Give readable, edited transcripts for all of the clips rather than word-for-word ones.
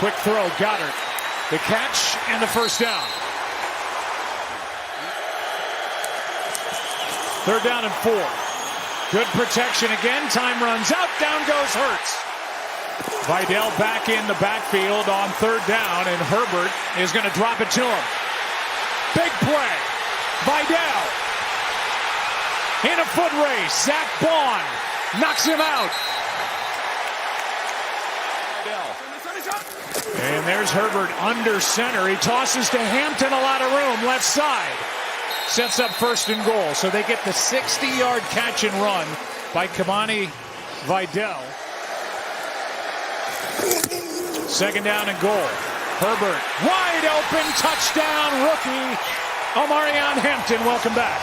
Quick throw, Goddard. The catch and the first down. 3rd down and 4. Good protection again. Time runs out. Down goes Hurts. Vidal back in the backfield on 3rd down, and Herbert is going to drop it to him. Big play. Vidal in a foot race. Zach Bond knocks him out. And there's Herbert under center. He tosses to Hampton, a lot of room, left side. Sets up 1st and goal. So they get the 60-yard catch and run by Kamani Vidal. 2nd down and goal. Herbert wide open, touchdown, rookie Omarion Hampton. Welcome back.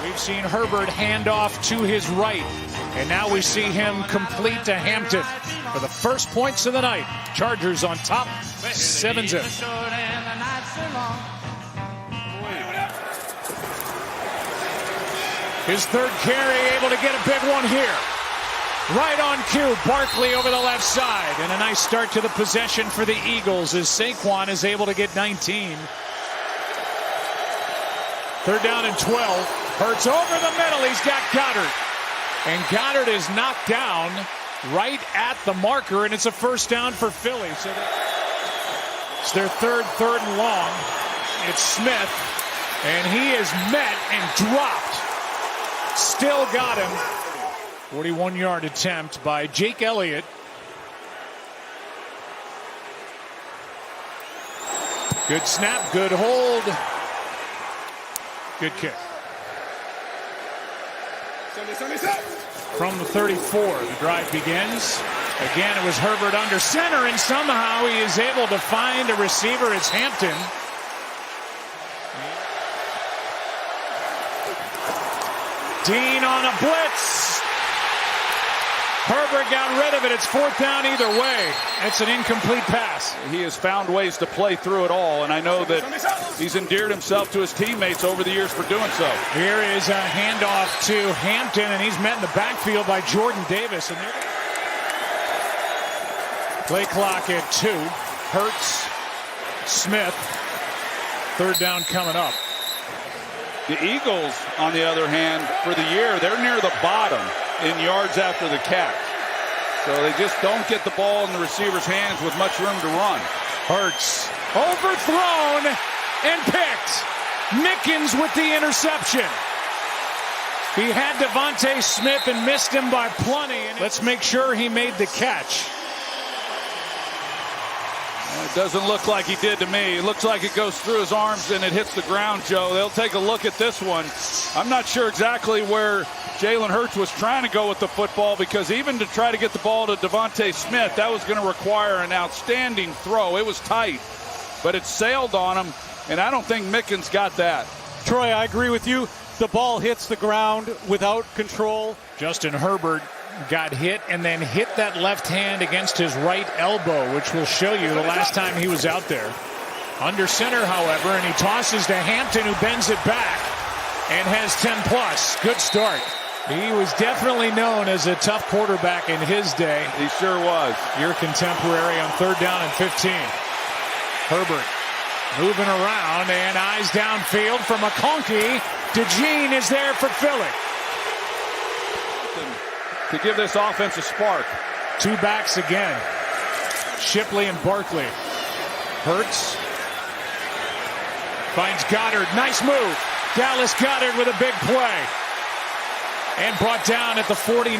We've seen Herbert hand off to his right, and now we see him complete to Hampton for the first points of the night. Chargers on top, 7-zip. His 3rd carry, able to get a big one here. Right on cue, Barkley over the left side, and a nice start to the possession for the Eagles as Saquon is able to get 19. 3rd down and 12. Hurts over the middle. He's got Goddard. And Goddard is knocked down right at the marker, and it's a 1st down for Philly. So it's their 3rd and long. It's Smith, and he is met and dropped. Still got him. 41-yard attempt by Jake Elliott. Good snap, good hold. Good kick. From the 34, the drive begins. Again, it was Herbert under center, and somehow he is able to find a receiver. It's Hampton. Dean on a blitz. Herbert got rid of it. It's 4th down either way. It's an incomplete pass. He has found ways to play through it all, and I know that he's endeared himself to his teammates over the years for doing so. Here is a handoff to Hampton, and he's met in the backfield by Jordan Davis. And play clock at 2. Hurts, Smith. 3rd down coming up. The Eagles, on the other hand, for the year, they're near the bottom in yards after the catch. So they just don't get the ball in the receiver's hands with much room to run. Hurts overthrown and picked. Mickens with the interception. He had Devontae Smith and missed him by plenty. Let's make sure he made the catch. It doesn't look like he did to me. It looks like it goes through his arms and it hits the ground, Joe. They'll take a look at this one. I'm not sure exactly where Jalen Hurts was trying to go with the football, because even to try to get the ball to Devontae Smith, that was going to require an outstanding throw. It was tight, but it sailed on him, and I don't think Mickens got that. Troy, I agree with you. The ball hits the ground without control. Justin Herbert got hit and then hit that left hand against his right elbow, which will show you the last time he was out there. Under center, however, and he tosses to Hampton, who bends it back and has 10+. Good start. He was definitely known as a tough quarterback in his day. He sure was. Your contemporary on 3rd down and 15. Herbert moving around and eyes downfield for McConkey. DeJean is there for Philly. To give this offense a spark. 2 backs again. Shipley and Barkley. Hurts finds Goddard. Nice move. Dallas Goddard with a big play. And brought down at the 49.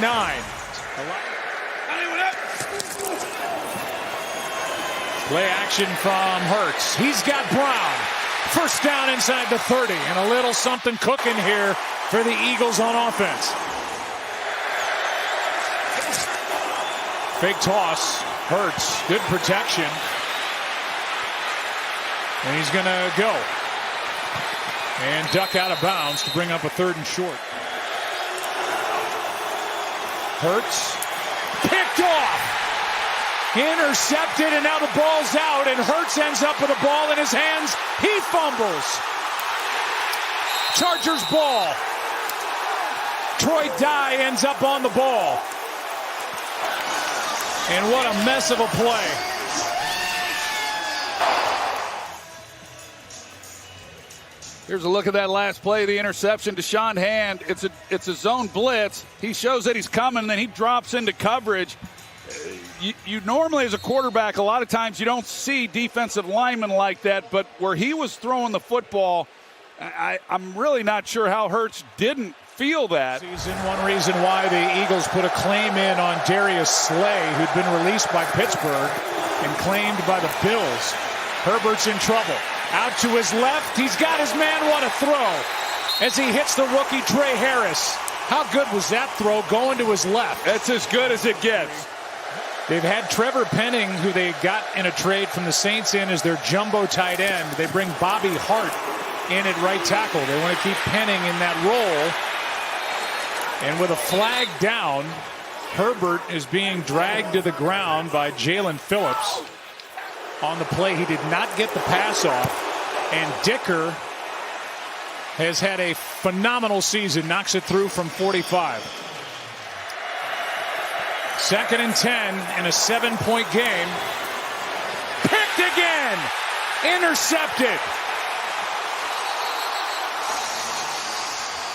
Play action from Hurts. He's got Brown. 1st down inside the 30. And a little something cooking here for the Eagles on offense. Fake toss. Hurts. Good protection. And he's going to go. And duck out of bounds to bring up a 3rd and short. Hurts. Picked off. Intercepted, and now the ball's out, and Hurts ends up with a ball in his hands. He fumbles. Chargers ball. Troy Dye ends up on the ball. And what a mess of a play. Here's a look at that last play, the interception. Deshaun Hand, it's a zone blitz. He shows that he's coming, then he drops into coverage. You normally, as a quarterback, a lot of times you don't see defensive linemen like that, but where he was throwing the football, I'm really not sure how Hurts didn't feel that. One reason why the Eagles put a claim in on Darius Slay, who'd been released by Pittsburgh and claimed by the Bills. Herbert's in trouble. Out to his left. He's got his man. What a throw as he hits the rookie Trey Harris. How good was that throw going to his left? That's as good as it gets. They've had Trevor Penning, who they got in a trade from the Saints in as their jumbo tight end. They bring Bobby Hart in at right tackle. They want to keep Penning in that role. And with a flag down, Herbert is being dragged to the ground by Jalen Phillips. On the play, he did not get the pass off, and Dicker has had a phenomenal season, knocks it through from 45. 2nd and 10 in a 7-point game. Picked again, intercepted.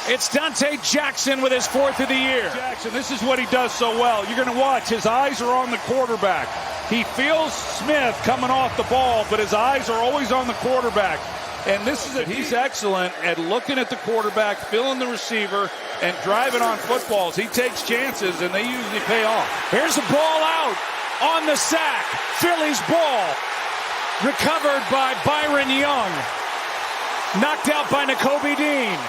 It's Dante Jackson with his 4th of the year. Jackson, this is what he does so well. You're going to watch. His eyes are on the quarterback. He feels Smith coming off the ball, but his eyes are always on the quarterback. And this is it. He's excellent at looking at the quarterback, feeling the receiver, and driving on footballs. He takes chances, and they usually pay off. Here's the ball out on the sack. Philly's ball recovered by Byron Young. Knocked out by Nakobe Dean.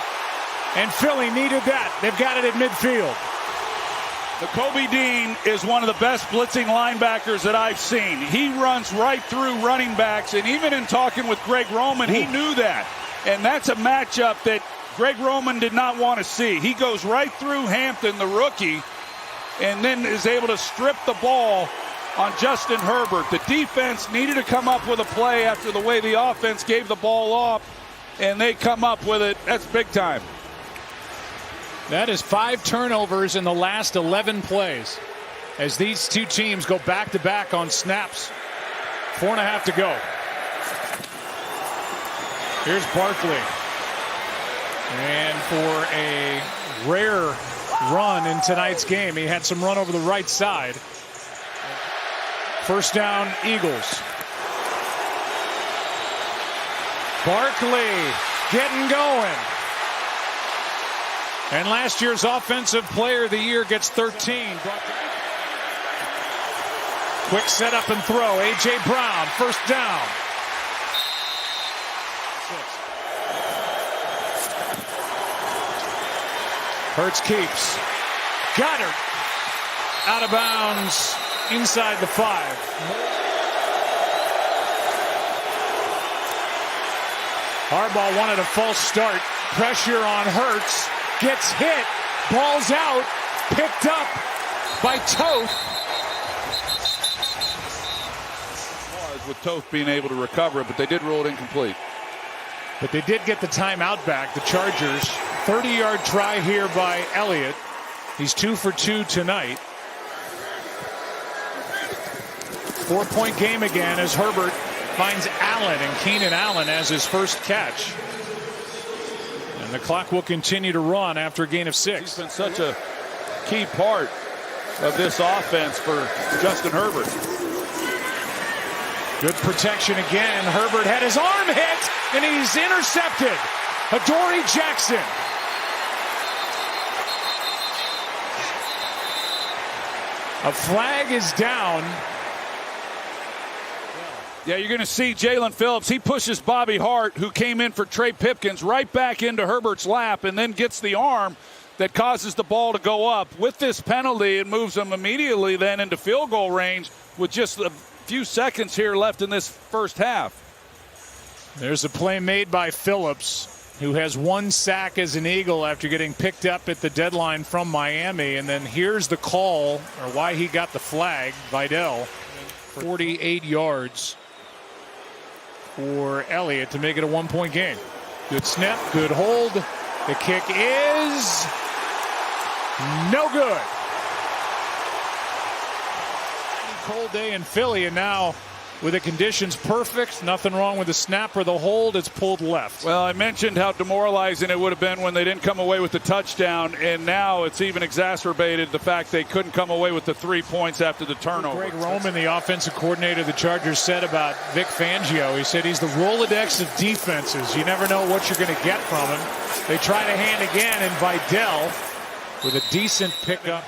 And Philly needed that. They've got it at midfield. Nakobe Dean is one of the best blitzing linebackers that I've seen. He runs right through running backs, and even in talking with Greg Roman, he knew that. And that's a matchup that Greg Roman did not want to see. He goes right through Hampton, the rookie, and then is able to strip the ball on Justin Herbert. The defense needed to come up with a play after the way the offense gave the ball off, and they come up with it. That's big time. That is 5 turnovers in the last 11 plays as these two teams go back-to-back on snaps. 4.5 to go. Here's Barkley. And for a rare run in tonight's game, he had some run over the right side. 1st down, Eagles. Barkley getting going. And last year's Offensive Player of the Year gets 13. Quick setup and throw. A.J. Brown, 1st down. Hurts keeps. Goddard out of bounds inside the 5. Harbaugh wanted a false start. Pressure on Hurts. Gets hit. Ball's out. Picked up by Toth. With Toth being able to recover it, but they did rule it incomplete. But they did get the timeout back, the Chargers. 30-yard try here by Elliott. He's 2 for 2 tonight. 4-point game again as Herbert finds Allen, and Keenan Allen has his first catch. And the clock will continue to run after a gain of 6. He's been such a key part of this offense for Justin Herbert. Good protection again. Herbert had his arm hit, and he's intercepted. Adoree Jackson. A flag is down. Yeah, you're going to see Jalen Phillips. He pushes Bobby Hart, who came in for Trey Pipkins, right back into Herbert's lap and then gets the arm that causes the ball to go up. With this penalty, it moves them immediately then into field goal range with just a few seconds here left in this first half. There's a play made by Phillips, who has 1 sack as an Eagle after getting picked up at the deadline from Miami. And then here's the call, or why he got the flag. Vidal, 48 yards for Elliott to make it a 1-point game. Good snap, good hold. The kick is no good. cold day in Philly, and now with the conditions perfect, nothing wrong with the snap or the hold, it's pulled left. Well, I mentioned how demoralizing it would have been when they didn't come away with the touchdown, and now it's even exacerbated the fact they couldn't come away with the 3 points after the turnover. Greg Roman, the offensive coordinator of the Chargers, said about Vic Fangio, he said he's the Rolodex of defenses. You never know what you're going to get from him. They try to hand again, and Vidal with a decent pickup.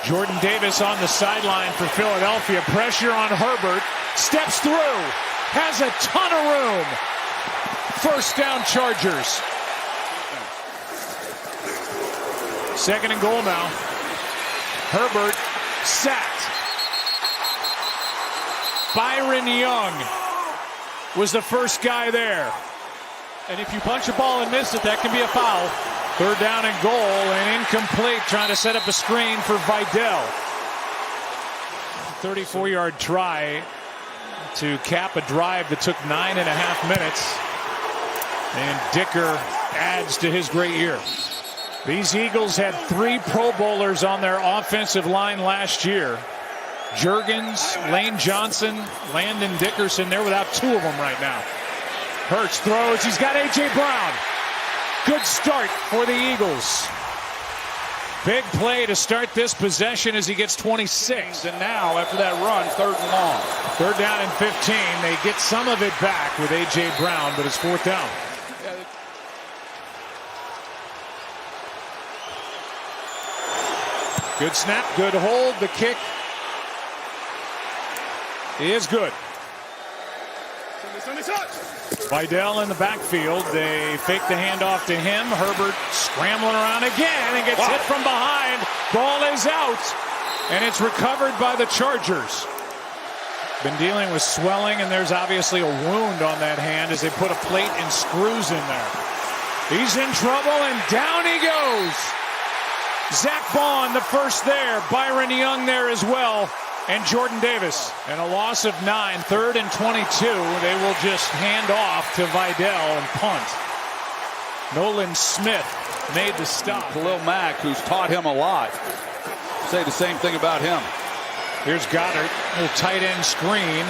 Jordan Davis on the sideline for Philadelphia. Pressure on Herbert. Steps through. Has a ton of room. First down, Chargers. Second and goal now. Herbert sacked. Byron Young was the first guy there. And if you punch a ball and miss it, that can be a foul. Third down and goal, and incomplete, trying to set up a screen for Vidal. 34-yard try to cap a drive that took 9.5 minutes. And Dicker adds to his great year. These Eagles had 3 Pro Bowlers on their offensive line last year. Juergens, Lane Johnson, Landon Dickerson. They're without 2 of them right now. Hurts throws. He's got A.J. Brown. Good start for the Eagles. Big play to start this possession as he gets 26. And now, after that run, 3rd and long. 3rd down and 15. They get some of it back with A.J. Brown, but it's 4th down. Good snap, good hold. The kick is good. Vidal in the backfield. They fake the handoff to him. Herbert scrambling around again and gets hit from behind. Ball is out, and it's recovered by the Chargers. Been dealing with swelling, and there's obviously a wound on that hand as they put a plate and screws in there. He's in trouble, and down he goes. Zach Bond, the first there. Byron Young there as well. And Jordan Davis. And a loss of 9, 3rd and 22. They will just hand off to Vidal and punt. Nolan Smith made the stop. Khalil Mack, who's taught him a lot, say the same thing about him. Here's Goddard. Little tight end screen.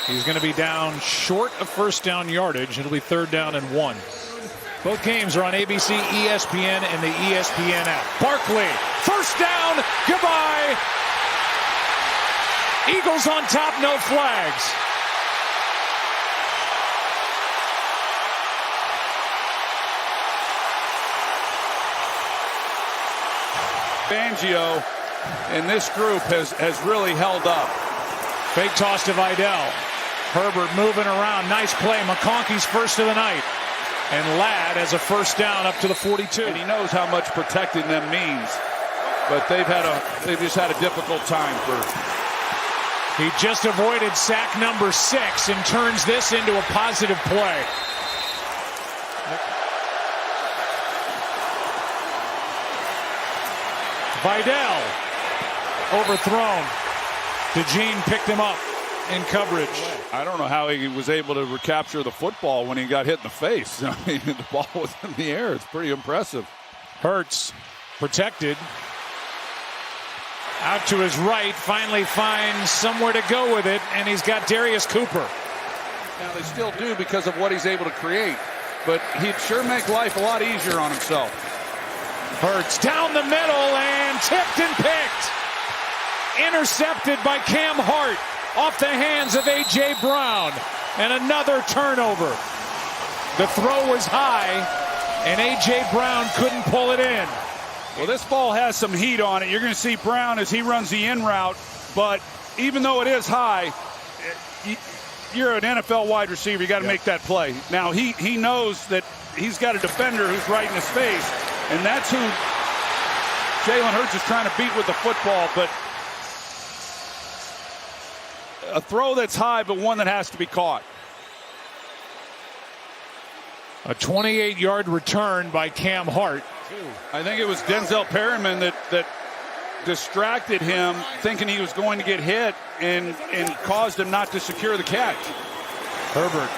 He's going to be down short of first down yardage. It'll be 3rd down and 1. Both games are on ABC, ESPN, and the ESPN app. Barkley, first down. Goodbye. Eagles on top, no flags. Fangio and this group has really held up. Fake toss to Vidal. Herbert moving around. Nice play. McConkey's first of the night. And Ladd has a first down up to the 42. And he knows how much protecting them means. But they've just had a difficult time for. He just avoided sack number 6 and turns this into a positive play. Vidal overthrown. DeJean picked him up in coverage. I don't know how he was able to recapture the football when he got hit in the face. I mean, the ball was in the air. It's pretty impressive. Hurts protected. Out to his right, finally finds somewhere to go with it, and he's got Darius Cooper. Now they still do because of what he's able to create, but he'd sure make life a lot easier on himself. Hurts down the middle and tipped and picked. Intercepted by Cam Hart off the hands of A.J. Brown, and another turnover. The throw was high, and A.J. Brown couldn't pull it in. Well, this ball has some heat on it. You're going to see Brown as he runs the in route, but even though it is high, you're an NFL wide receiver. You got to make that play. Now, he knows that he's got a defender who's right in his face, and that's who Jalen Hurts is trying to beat with the football, but a throw that's high, but one that has to be caught. A 28-yard return by Cam Hart. I think it was Denzel Perryman that distracted him, thinking he was going to get hit, and caused him not to secure the catch. Herbert,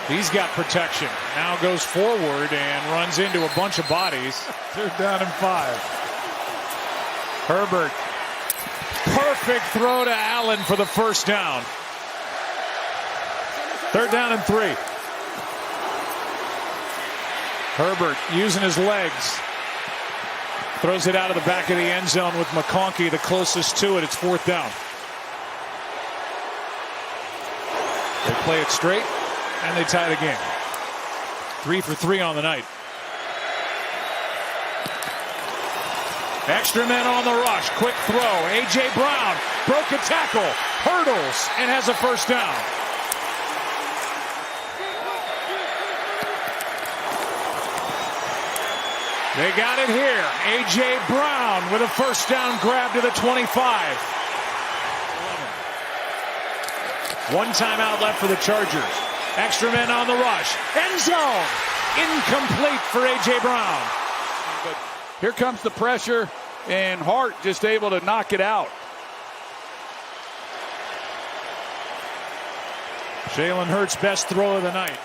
he's got protection. Now goes forward and runs into a bunch of bodies. 3rd down and 5. Herbert Perfect throw to Allen for the first down. 3rd down and 3. Herbert using his legs. Throws it out of the back of the end zone with McConkey the closest to it. It's 4th down. They play it straight and they tie the game. 3 for 3 on the night. Extra men on the rush. Quick throw. A.J. Brown broke a tackle. Hurdles and has a first down. They got it here. A.J. Brown with a first down grab to the 25. 1 timeout left for the Chargers. Extra men on the rush. End zone. Incomplete for A.J. Brown. But here comes the pressure, and Hart just able to knock it out. Jalen Hurts' best throw of the night.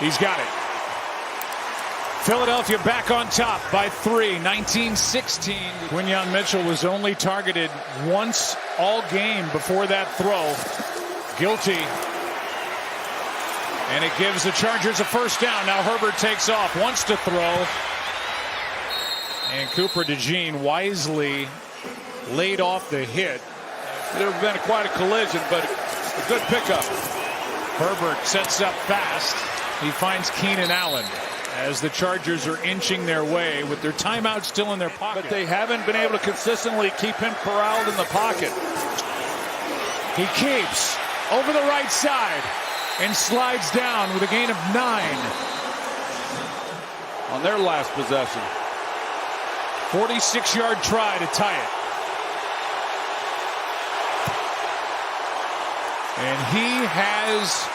He's got it. Philadelphia back on top by 3, 19-16. Quinyon Mitchell was only targeted once all game before that throw. Guilty. And it gives the Chargers a first down. Now Herbert takes off, wants to throw. And Cooper DeJean wisely laid off the hit. It would have been quite a collision, but a good pickup. Herbert sets up fast. He finds Keenan Allen as the Chargers are inching their way with their timeout still in their pocket. But they haven't been able to consistently keep him corralled in the pocket. He keeps over the right side and slides down with a gain of 9. On their last possession. 46-yard try to tie it. And he has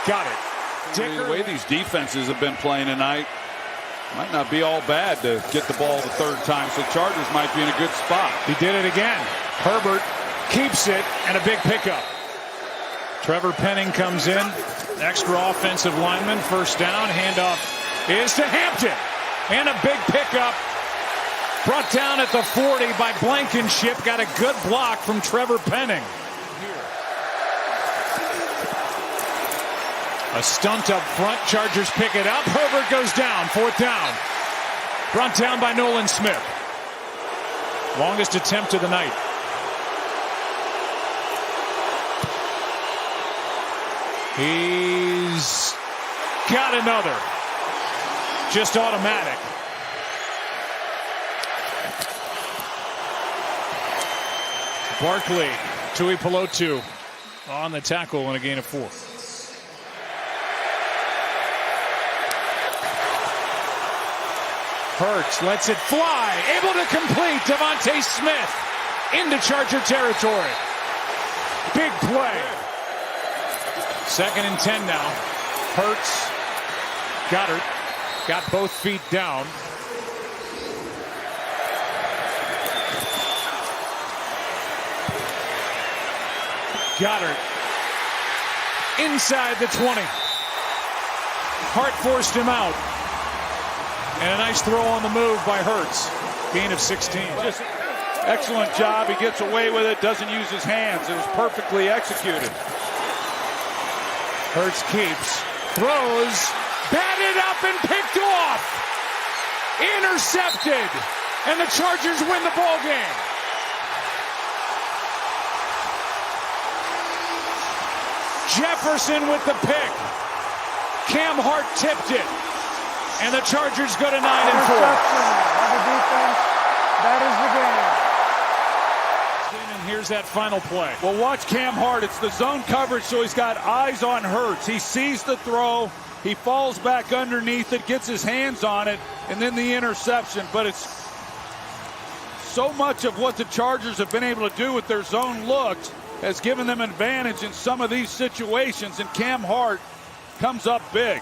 got it. The way these defenses have been playing tonight, might not be all bad to get the ball the 3rd time, so Chargers might be in a good spot. He did it again. Herbert keeps it and a big pickup. Trevor Penning comes in. Extra offensive lineman. First down. Handoff is to Hampton. And a big pickup. Brought down at the 40 by Blankenship. Got a good block from Trevor Penning. A stunt up front. Chargers pick it up. Herbert goes down. 4th down. Brought down by Nolan Smith. Longest attempt of the night. He's got another. Just automatic. Barkley, Tui Pelotu on the tackle and a gain of 4. Hurts lets it fly. Able to complete. Devontae Smith into Charger territory. Big play. 2nd and 10 now. Hurts. Goddard got both feet down. Goddard inside the 20. Hart forced him out. And a nice throw on the move by Hurts. Gain of 16. Just excellent job. He gets away with it, doesn't use his hands. It was perfectly executed. Hurts keeps, throws, batted up and picked off. Intercepted. And the Chargers win the ball game. Jefferson with the pick. Cam Hart tipped it. And the Chargers go to 9-4. That is the game. And here's that final play. Well, watch Cam Hart. It's the zone coverage, so he's got eyes on Hurts. He sees the throw. He falls back underneath it, gets his hands on it, and then the interception. But it's so much of what the Chargers have been able to do with their zone looks has given them an advantage in some of these situations, and Cam Hart comes up big.